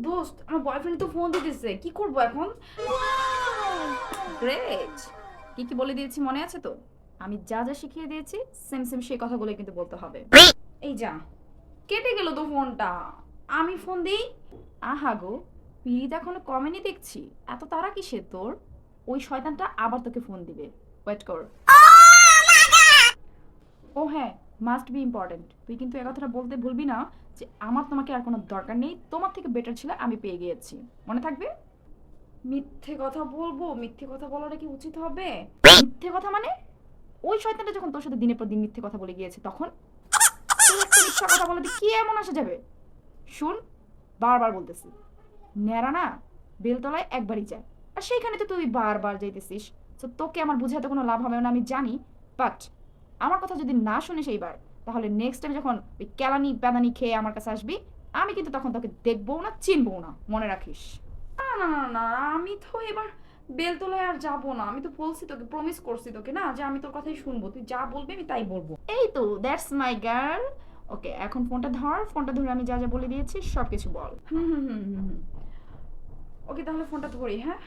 দোস্ত, আমার বয়ফ্রেন্ড তো ফোন দিতেছে, কি করব এখন? গ্রেট। কি কি বলে দিয়েছি মনে আছে তো? আমি যা যা শিখিয়ে দিয়েছি সেম সেম সেই কথাগুলো কিন্তু বলতে হবে। এই যা, কেটে গেল তো ফোনটা। আমি ফোন দিই। আহা গো, পিরিত এখনো কমেনি দেখছি। এত তারা কিসের তোর? ওই শয়তানটা আবার তোকে ফোন দিবে। ওয়েট কর। ও হ্যাঁ, মাস্ট বি ইম্পর্টেন্ট, তুই কিন্তু এ কথাটা বলতে ভুলবি না যে আমার তোমাকে আর কোনো দরকার নেই, তোমার থেকে বেটার ছিল আমি পেয়ে গিয়েছি। মনে থাকবে? মিথ্যে কথা বলবো? মিথ্যে কথা বলাটা কি উচিত হবে? মিথ্যে কথা মানে? ওই শয়তানটা যখন তোর সাথে দিনের পর দিন মিথ্যে কথা বলে গিয়েছে তখন তুই একটা মিথ্যা কথা বলাতে কি এমন আসা যাবে? শুন, বারবার বলতেছি, ন্যাড়া না বেলতলায় একবারই যায়, আর সেইখানে তো তুই বারবার যাইতেছিস। তো তোকে আমার বুঝাতে কোনো লাভ হবে না আমি জানি, বাট আমার কথা যদি না শুনিস এইবার, তাহলে নেক্সট টাইম যখন ওই কেলানি প্যাদানি খেয়ে আমার কাছে আসবি, আমি কিন্তু তখন তোকে দেখবো না, চিনবো না, মনে রাখিস। না না না না, আমি তো এবার বেলতলায় আর যাবো না। আমি তো বলছি তোকে, প্রমিস করছি তোকে না যে আমি তোর কথাই শুনবো, তুই যা বলবি আমি তাই বলবো। এই তো, দ্যাটস মাই গার্ল। ওকে, এখন ফোনটা ধর, ফোনটা ধরে আমি যা যা বলে দিয়েছি সব কিছু বল। হুম হুম হুম হুম হুম। ওকে, তাহলে ফোনটা ধরি, হ্যাঁ?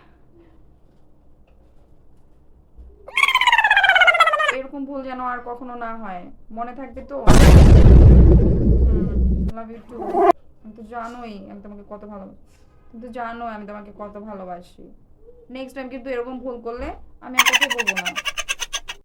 এরকম ভুল যেন আর কখনো না হয়, মনে থাকবে তো? হুম, লাভ ইউ টু। আমি তো জানোই আমি তোমাকে কত ভালো, তুমি তো জানো আমি তোমাকে কত ভালোবাসি। নেক্সট টাইম কিন্তু এরকম ভুল করলে আমি আর কথাই বলবো না।